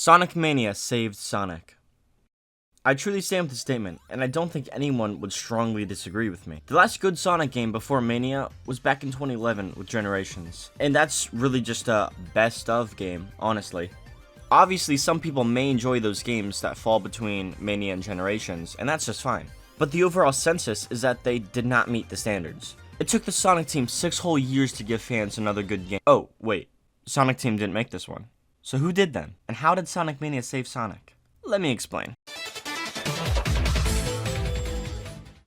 Sonic Mania saved Sonic. I truly stand with the statement, and I don't think anyone would strongly disagree with me. The last good Sonic game before Mania was back in 2011 with Generations, and that's really just a best of game, honestly. Obviously, some people may enjoy those games that fall between Mania and Generations, and that's just fine. But the overall census is that they did not meet the standards. It took the Sonic team 6 whole years to give fans another good game. Oh, wait. Sonic team didn't make this one. So who did then? And how did Sonic Mania save Sonic? Let me explain.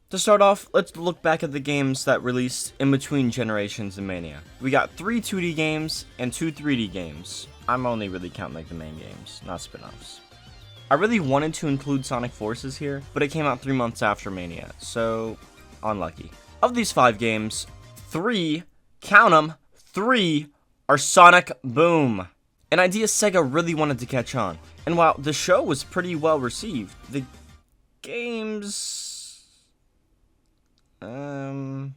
To start off, let's look back at the games that released in between Generations and Mania. We got 3 2D games and 2 3D games. I'm only really counting like the main games, not spin-offs. I really wanted to include Sonic Forces here, but it came out 3 months after Mania, so unlucky. Of these 5 games, 3, count 'em, 3 are Sonic Boom. An idea Sega really wanted to catch on, and while the show was pretty well received, the games... I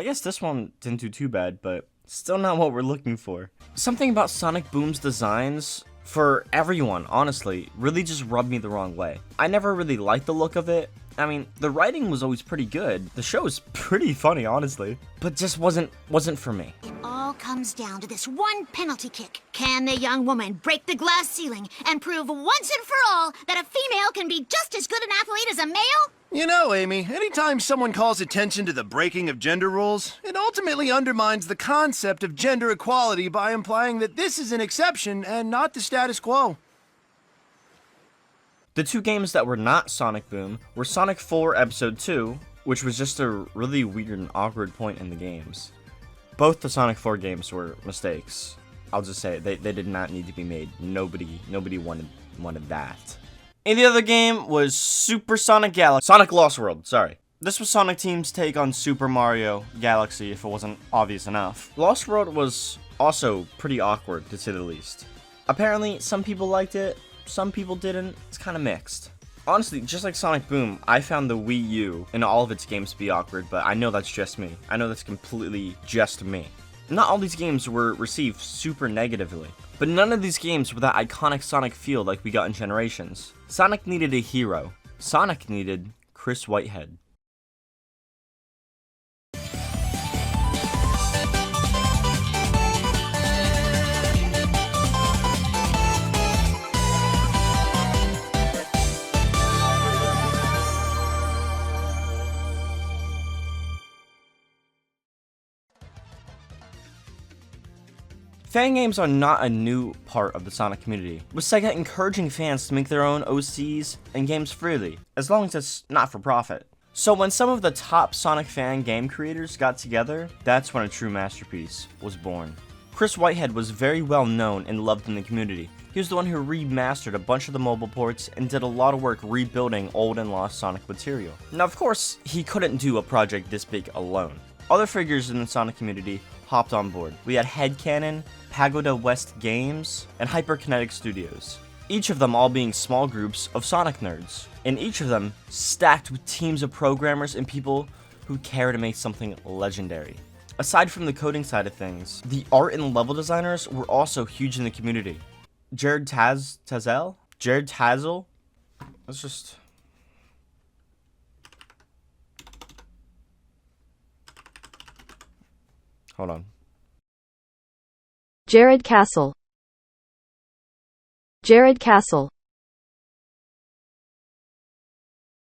guess this one didn't do too bad, but still not what we're looking for. Something about Sonic Boom's designs, for everyone, honestly, really just rubbed me the wrong way. I never really liked the look of it. I mean, the writing was always pretty good. The show was pretty funny, honestly, but just wasn't for me. It all comes down to this one penalty kick. Can the young woman break the glass ceiling and prove once and for all that a female can be just as good an athlete as a male? You know, Amy, anytime someone calls attention to the breaking of gender rules, it ultimately undermines the concept of gender equality by implying that this is an exception and not the status quo. The 2 games that were not Sonic Boom were Sonic 4 Episode 2, which was just a really weird and awkward point in the games. Both the Sonic 4 games were mistakes. I'll just say it, they did not need to be made. Nobody wanted that. And the other game was Super Sonic Galaxy. Sonic Lost World, sorry. This was Sonic Team's take on Super Mario Galaxy, if it wasn't obvious enough. Lost World was also pretty awkward, to say the least. Apparently, some people liked it, some people didn't. It's kind of mixed. Honestly, just like Sonic Boom, I found the Wii U in all of its games to be awkward, but I know that's just me. I know that's completely just me. Not all these games were received super negatively, but none of these games were that iconic Sonic feel like we got in Generations. Sonic needed a hero. Sonic needed Chris Whitehead. Fan games are not a new part of the Sonic community, with Sega encouraging fans to make their own OCs and games freely, as long as it's not for profit. So when some of the top Sonic fan game creators got together, that's when a true masterpiece was born. Chris Whitehead was very well known and loved in the community. He was the one who remastered a bunch of the mobile ports and did a lot of work rebuilding old and lost Sonic material. Now of course, he couldn't do a project this big alone. Other figures in the Sonic community hopped on board. We had Headcanon, Pagoda West Games, and Hyperkinetic Studios. Each of them all being small groups of Sonic nerds, and each of them stacked with teams of programmers and people who care to make something legendary. Aside from the coding side of things, the art and level designers were also huge in the community. Jared Tazel? Let's just... Hold on. Jared Castle. Jared Castle.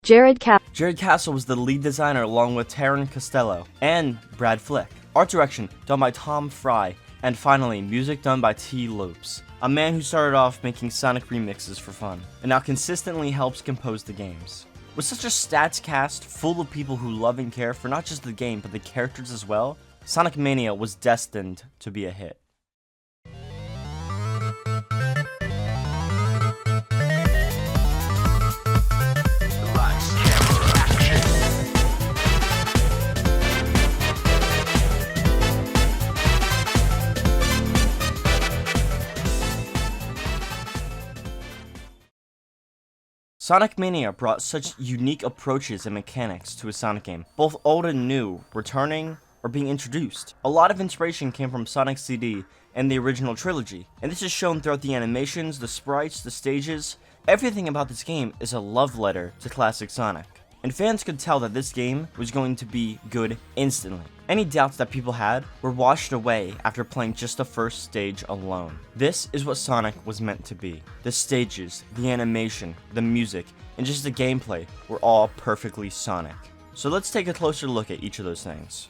Jared Castle was the lead designer along with Taron Costello and Brad Flick. Art direction done by Tom Fry, and finally music done by T. Lopes, a man who started off making Sonic remixes for fun, and now consistently helps compose the games. With such a stats cast full of people who love and care for not just the game but the characters as well, Sonic Mania was destined to be a hit. Sonic Mania brought such unique approaches and mechanics to a Sonic game, both old and new, returning are being introduced. A lot of inspiration came from Sonic CD and the original trilogy, and this is shown throughout the animations, the sprites, the stages. Everything about this game is a love letter to classic Sonic, and fans could tell that this game was going to be good instantly. Any doubts that people had were washed away after playing just the first stage alone. This is what Sonic was meant to be. The stages, the animation, the music, and just the gameplay were all perfectly Sonic. So let's take a closer look at each of those things.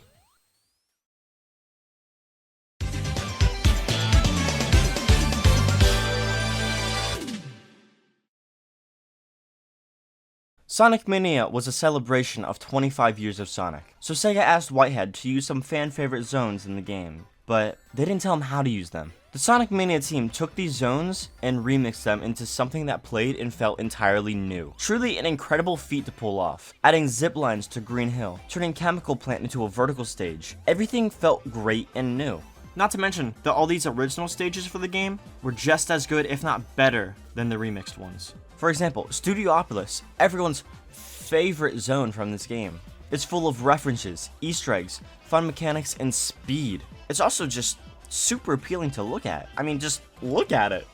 Sonic Mania was a celebration of 25 years of Sonic, so Sega asked Whitehead to use some fan-favorite zones in the game, but they didn't tell him how to use them. The Sonic Mania team took these zones and remixed them into something that played and felt entirely new. Truly an incredible feat to pull off, adding zip lines to Green Hill, turning Chemical Plant into a vertical stage. Everything felt great and new. Not to mention that all these original stages for the game were just as good, if not better, than the remixed ones. For example, Studiopolis, everyone's favorite zone from this game. It's full of references, Easter eggs, fun mechanics, and speed. It's also just super appealing to look at. I mean, just look at it.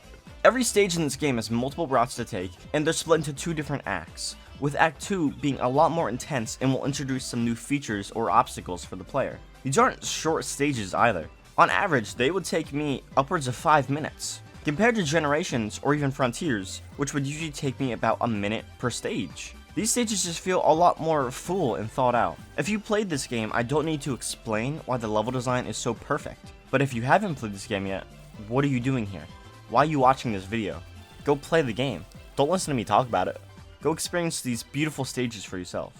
Every stage in this game has multiple routes to take, and they're split into 2 different acts, with Act 2 being a lot more intense and will introduce some new features or obstacles for the player. These aren't short stages either. On average, they would take me upwards of 5 minutes, compared to Generations or even Frontiers, which would usually take me about a minute per stage. These stages just feel a lot more full and thought out. If you played this game, I don't need to explain why the level design is so perfect. But if you haven't played this game yet, what are you doing here? Why are you watching this video? Go play the game. Don't listen to me talk about it. Go experience these beautiful stages for yourself.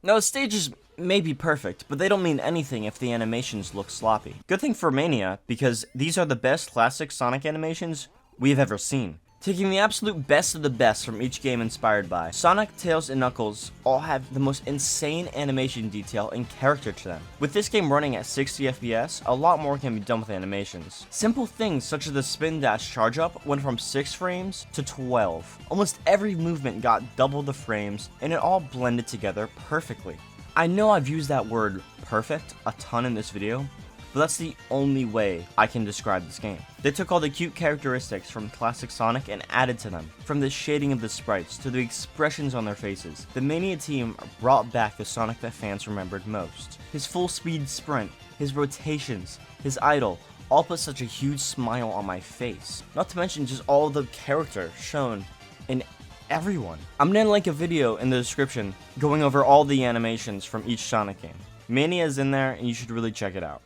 Now, the stages may be perfect, but they don't mean anything if the animations look sloppy. Good thing for Mania, because these are the best classic Sonic animations we've ever seen. Taking the absolute best of the best from each game inspired by. Sonic, Tails, and Knuckles all have the most insane animation detail and character to them. With this game running at 60 FPS, a lot more can be done with animations. Simple things such as the spin dash charge up went from 6 frames to 12. Almost every movement got double the frames, and it all blended together perfectly. I know I've used that word perfect a ton in this video, but that's the only way I can describe this game. They took all the cute characteristics from classic Sonic and added to them, from the shading of the sprites to the expressions on their faces. The Mania team brought back the Sonic that fans remembered most. His full speed sprint, his rotations, his idol, all put such a huge smile on my face. Not to mention just all the character shown in everyone. I'm gonna link a video in the description going over all the animations from each Sonic game. Mania is in there and you should really check it out.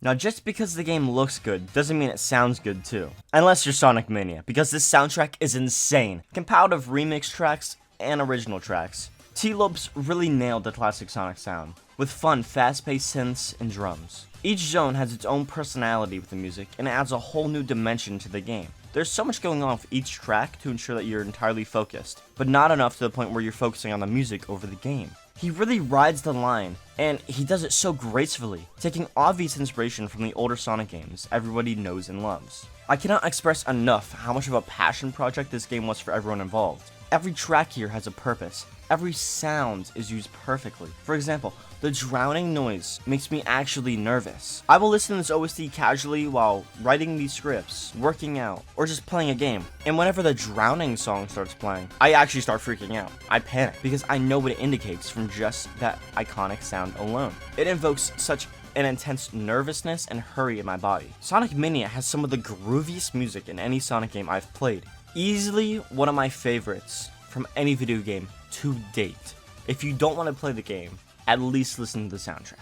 Now, just because the game looks good doesn't mean it sounds good too. Unless you're Sonic Mania, because this soundtrack is insane. Compiled of remix tracks and original tracks. T-Lopes really nailed the classic Sonic sound, with fun, fast-paced synths and drums. Each zone has its own personality with the music, and it adds a whole new dimension to the game. There's so much going on with each track to ensure that you're entirely focused, but not enough to the point where you're focusing on the music over the game. He really rides the line, and he does it so gracefully, taking obvious inspiration from the older Sonic games everybody knows and loves. I cannot express enough how much of a passion project this game was for everyone involved. Every track here has a purpose. Every sound is used perfectly. For example, the drowning noise makes me actually nervous. I will listen to this OST casually while writing these scripts, working out, or just playing a game. And whenever the drowning song starts playing, I actually start freaking out. I panic because I know what it indicates from just that iconic sound alone. It invokes such an intense nervousness and hurry in my body. Sonic Mania has some of the grooviest music in any Sonic game I've played. Easily one of my favorites from any video game to date. If you don't want to play the game, at least listen to the soundtrack.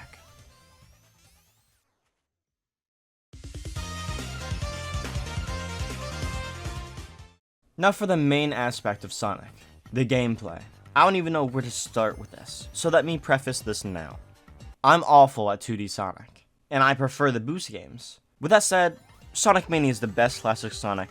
Now for the main aspect of Sonic, the gameplay. I don't even know where to start with this, so let me preface this now. I'm awful at 2D Sonic, and I prefer the boost games. With that said, Sonic Mania is the best classic Sonic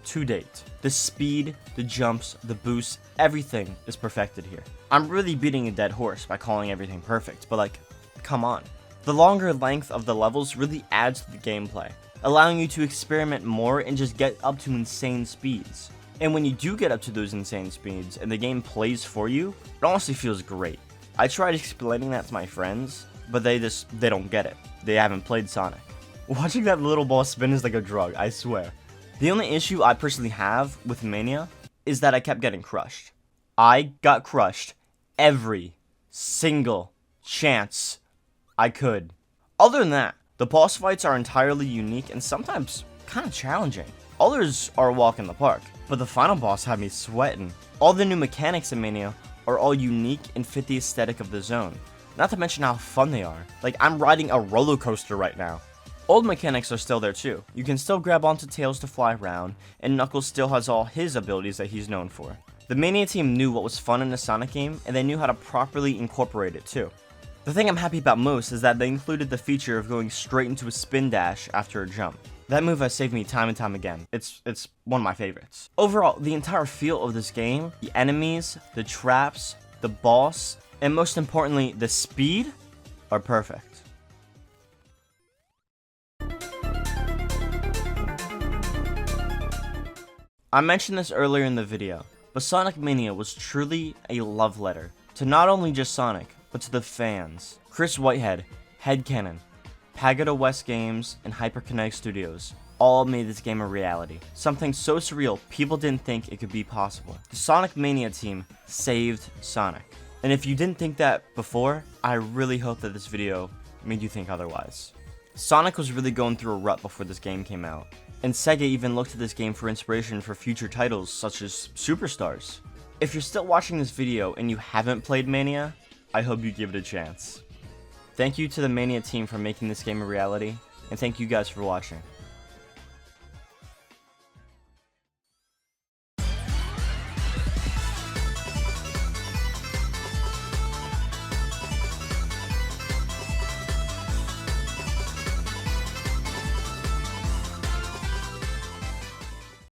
to date. The speed, the jumps, the boosts, everything is perfected here. I'm really beating a dead horse by calling everything perfect, but like, come on. The longer length of the levels really adds to the gameplay, allowing you to experiment more and just get up to insane speeds. And when you do get up to those insane speeds and the game plays for you, it honestly feels great. I tried explaining that to my friends, but they don't get it. They haven't played Sonic. Watching that little ball spin is like a drug, I swear. The only issue I personally have with Mania is that I kept getting crushed. I got crushed every single chance I could. Other than that, the boss fights are entirely unique and sometimes kind of challenging. Others are a walk in the park, but the final boss had me sweating. All the new mechanics in Mania are all unique and fit the aesthetic of the zone. Not to mention how fun they are. Like, I'm riding a roller coaster right now. Old mechanics are still there too. You can still grab onto Tails to fly around, and Knuckles still has all his abilities that he's known for. The Mania team knew what was fun in a Sonic game, and they knew how to properly incorporate it too. The thing I'm happy about most is that they included the feature of going straight into a spin dash after a jump. That move has saved me time and time again. It's one of my favorites. Overall, the entire feel of this game, the enemies, the traps, the boss, and most importantly, the speed, are perfect. I mentioned this earlier in the video, but Sonic Mania was truly a love letter to not only just Sonic, but to the fans. Chris Whitehead, Headcanon, Pagoda West Games, and Hyperkinetic Studios all made this game a reality. Something so surreal people didn't think it could be possible. The Sonic Mania team saved Sonic. And if you didn't think that before, I really hope that this video made you think otherwise. Sonic was really going through a rut before this game came out, and Sega even looked at this game for inspiration for future titles such as Superstars. If you're still watching this video and you haven't played Mania, I hope you give it a chance. Thank you to the Mania team for making this game a reality, and thank you guys for watching.